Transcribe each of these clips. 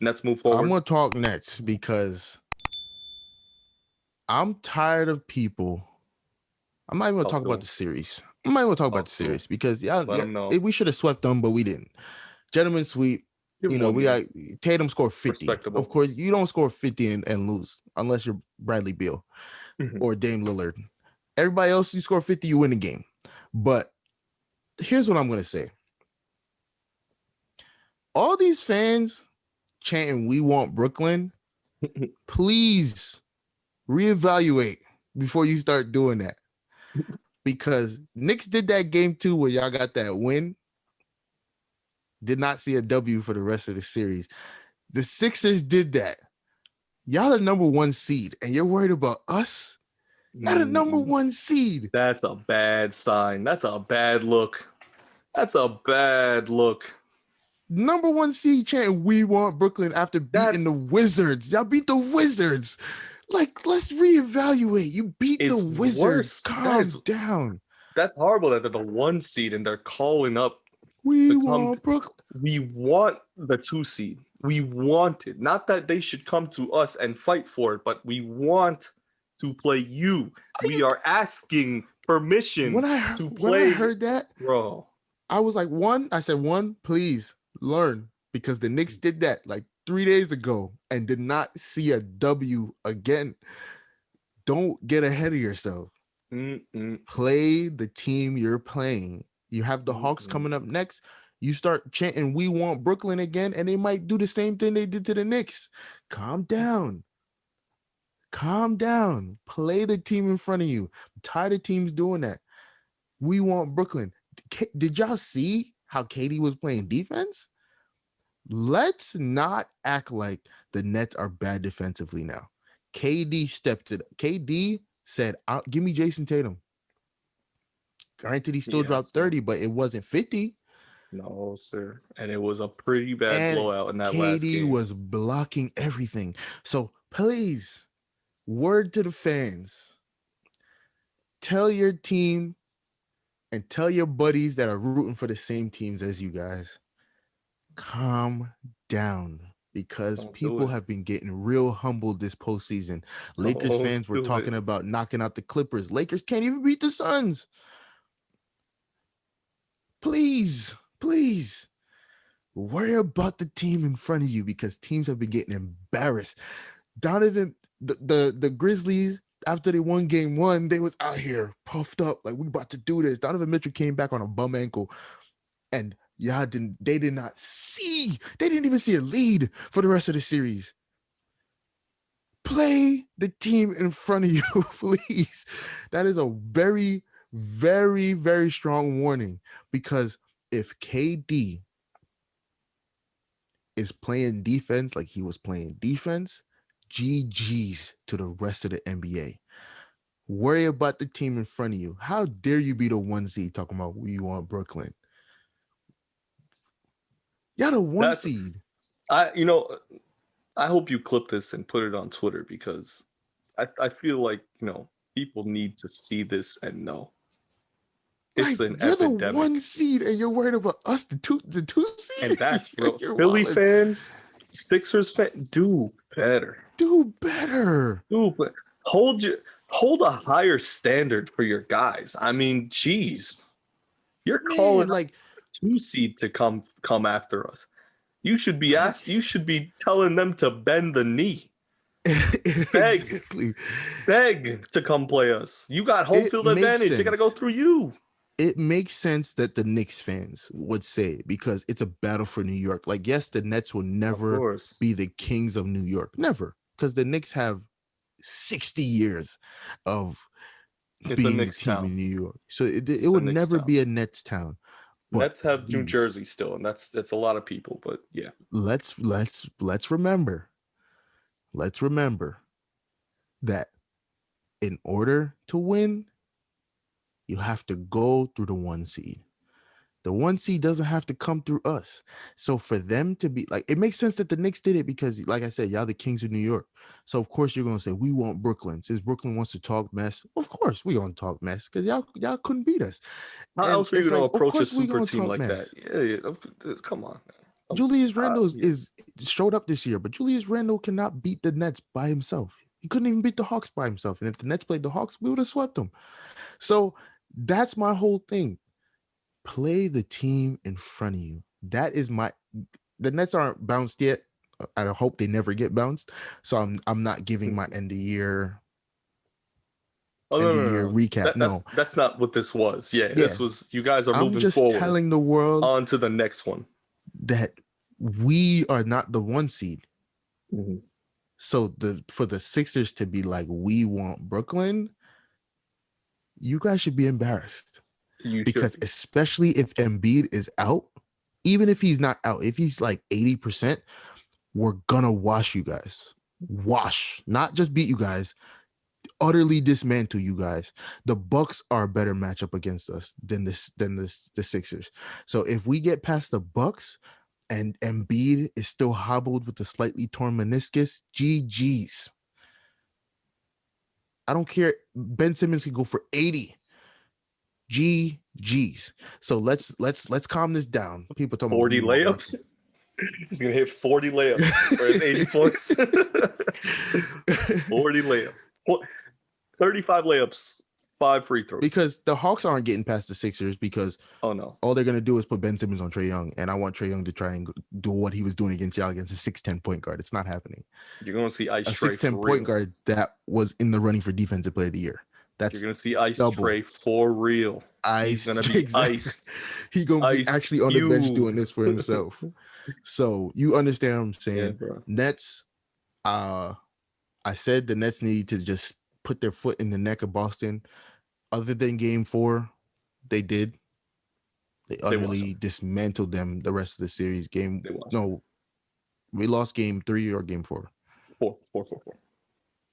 Nets move forward. I'm gonna talk Nets because I'm tired of people. I'm not even gonna talk about the series. I'm not even gonna talk about the series because let them know. we should have swept them, but we didn't. Gentlemen sweep. We got Tatum scored 50. Of course, you don't score 50 and lose unless you're Bradley Beal or Dame Lillard. Everybody else, you score 50, you win the game. But here's what I'm gonna say. All these fans chanting, "We want Brooklyn," please reevaluate before you start doing that. Because Knicks did that game too where y'all got that win. Did not see a W for the rest of the series. The Sixers did that. Y'all are number 1 seed, and you're worried about us? Not a number 1 seed. That's a bad sign. That's a bad look. That's a bad look. Number 1 seed chanting, "We want Brooklyn" after beating the Wizards. Y'all beat the Wizards. Like, let's reevaluate. You beat the Wizards. Calm down. That's horrible that they're the 1 seed and they're calling up. We want Brooklyn. We want the 2 seed. We want it. Not that they should come to us and fight for it, but we want to play you. We are asking permission to play. When I heard that, bro, I was like, I said, please learn, because the Knicks did that like 3 days ago and did not see a W again. Don't get ahead of yourself. Play the team you're playing. You have the Hawks coming up next. You start chanting, "We want Brooklyn" again, and they might do the same thing they did to the Knicks. Calm down. Calm down. Play the team in front of you. I'm tired of teams doing that. We want Brooklyn. Did y'all see how KD was playing defense? Let's not act like the Nets are bad defensively now. KD stepped it. KD said, "Give me Jason Tatum." Granted, he still dropped 30, but it wasn't 50. No, sir. And it was a pretty bad blowout in that last game. KD was blocking everything. So please, word to the fans. Tell your team and tell your buddies that are rooting for the same teams as you guys, calm down, because people have been getting real humbled this postseason. Lakers fans were talking about knocking out the Clippers. Lakers can't even beat the Suns. Please worry about the team in front of you, because teams have been getting embarrassed. Donovan, the Grizzlies, after they won game 1, they was out here puffed up like, we about to do this. Donovan Mitchell came back on a bum ankle, and they didn't even see a lead for the rest of the series. Play the team in front of you, please. That is a very, very, very strong warning, because if KD is playing defense like he was playing defense, GG's to the rest of the NBA. Worry about the team in front of you. How dare you be the 1 seed talking about "we want Brooklyn"? Y'all the 1 seed. I hope you clip this and put it on Twitter, because I feel like, people need to see this and know. It's an epidemic. You're the 1 seed and you're worried about us, the two seed. And that's real. Philly fans, Sixers fans, do better. Hold a higher standard for your guys. I mean, geez, you're calling like 2 seed to come after us. You should be telling them to bend the knee. Beg to come play us. You got home field advantage. They got to go through you. It makes sense that the Knicks fans would say, because it's a battle for New York. Like, yes, the Nets will never be the kings of New York. Never. Because the Knicks have 60 years of being a team in New York. So it would never be a Nets town. But Nets have New Jersey still, and that's a lot of people, but yeah. Let's remember. Let's remember that in order to win, you have to go through the 1 seed. The 1 seed doesn't have to come through us. So for them to be like, it makes sense that the Knicks did it, because, like I said, y'all the kings of New York. So of course you're gonna say, "We want Brooklyn." Since Brooklyn wants to talk mess, of course we gonna talk mess, because y'all couldn't beat us. How else are you gonna approach a super team like that? Yeah, come on. Julius Randle is showed up this year, but Julius Randle cannot beat the Nets by himself. He couldn't even beat the Hawks by himself. And if the Nets played the Hawks, we would have swept them. So that's my whole thing. Play the team in front of you. That is the Nets aren't bounced yet. I hope they never get bounced. So I'm not giving my end of year recap. That's not what this was. Yeah, this was, you guys are moving just forward. Telling the world on to the next one that we are not the 1 seed. Mm-hmm. So for the Sixers to be like, we want Brooklyn, you guys should be embarrassed. Because especially if Embiid is out, even if he's not out, if he's like 80%, we're gonna wash you guys. Wash, not just beat you guys, utterly dismantle you guys. The Bucks are a better matchup against us than the Sixers. So if we get past the Bucks and Embiid is still hobbled with a slightly torn meniscus, GG's. I don't care. Ben Simmons can go for 80. GG's. So let's calm this down. People talking 40 layups. He's gonna hit 40 layups for his 80 points. 40 layups. 35 layups, 5 free throws. Because the Hawks aren't getting past the Sixers because all they're gonna do is put Ben Simmons on Trae Young, and I want Trae Young to try and do what he was doing against y'all against a 6'10" point guard. It's not happening. You're gonna see Ice a Trae 6'10" point guard that was in the running for Defensive Player of the Year. You're gonna see Ice Trae for real. He's gonna be iced. He's gonna be actually on the bench doing this for himself. So you understand what I'm saying? Yeah, Nets. I said the Nets need to just put their foot in the neck of Boston. Other than Game 4, they did. They utterly dismantled them the rest of the series. We lost Game 3 or Game 4. 4.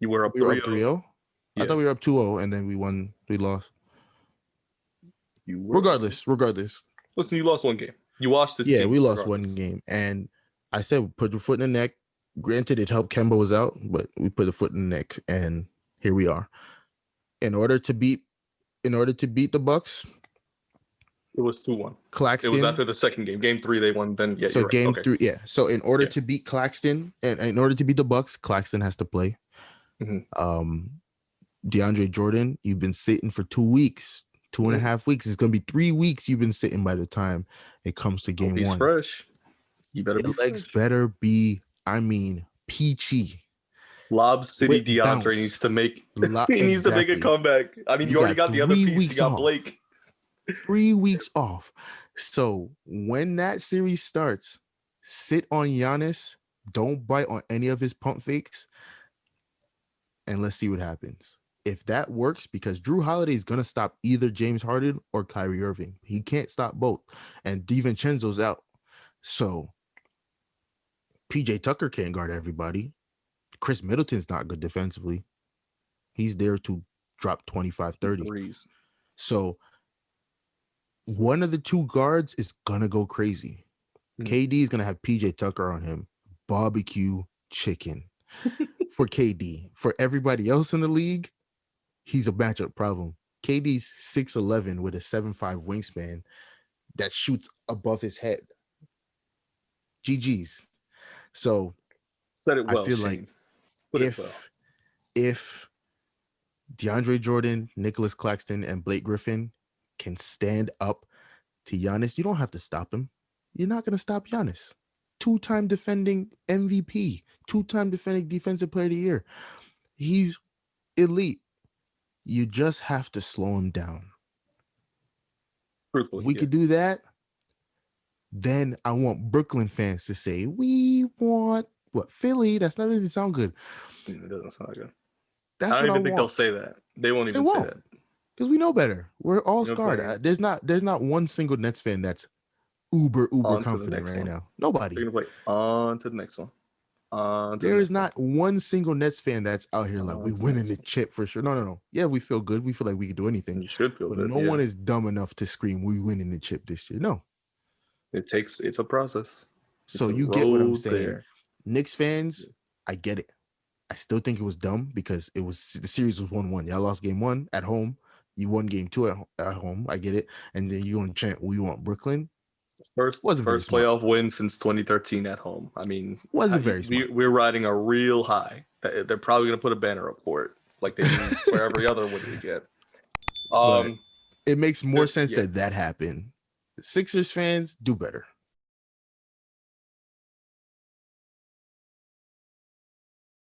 You were up 3-0. Yeah. I thought we were up 2-0 and then we won. We lost. Regardless. Listen, you lost one game. You watched this. Yeah, we lost one game, and I said put your foot in the neck. Granted, it helped Kemba was out, but we put a foot in the neck, and here we are. In order to beat the Bucks, it was 2-1. Claxton. It was after the second game. Game 3, they won. Then yeah. So game 3, yeah. So in order to beat Claxton, and in order to beat the Bucks, Claxton has to play. Mm-hmm. DeAndre Jordan, you've been sitting for 2 weeks. 2.5 weeks. It's gonna be 3 weeks you've been sitting by the time it comes to game 1. He's fresh. You better be legs fresh. Better be, peachy. Lob City DeAndre needs to make needs to make a comeback. I mean, you already got the other piece. You got Blake. 3 weeks off. So when that series starts, sit on Giannis. Don't bite on any of his pump fakes. And let's see what happens. If that works, because Drew Holiday is going to stop either James Harden or Kyrie Irving. He can't stop both. And DiVincenzo's out. So PJ Tucker can't guard everybody. Chris Middleton's not good defensively. He's there to drop 25, 30. So one of the two guards is going to go crazy. KD is going to have PJ Tucker on him. Barbecue chicken for KD. For everybody else in the league, he's a matchup problem. KD's 6'11" with a 7'5" wingspan that shoots above his head. GG's. So said it well, I feel Shane. like if DeAndre Jordan, Nicholas Claxton, and Blake Griffin can stand up to Giannis, you don't have to stop him. You're not going to stop Giannis. 2-time defending MVP, 2-time defending Defensive Player of the Year. He's elite. You just have to slow him down. If we could do that, then I want Brooklyn fans to say, we want Philly? That's not even sound good. It doesn't sound good. That's I don't even think they'll say that. They won't even say that. Because we know better. We're all scarred. There's not one single Nets fan that's uber confident right now. Nobody. They're gonna play on to the next one. There is not one single Nets fan that's out here like we winning the chip for sure. No. Yeah, we feel good. We feel like we can do anything. You should feel good. No one is dumb enough to scream we winning the chip this year. No. It's a process. So you get what I'm saying. Knicks fans, I get it. I still think it was dumb because the series was 1-1. Y'all lost game 1 at home. You won game 2 at home. I get it. And then you want to chant, we want Brooklyn. First Wasn't very first smart. playoff win since 2013 at home. I mean, Wasn't very smart. we're riding a real high. They're probably going to put a banner up for it, like they do for every other win we get. But it makes more sense Yeah, that happened. Sixers fans do better.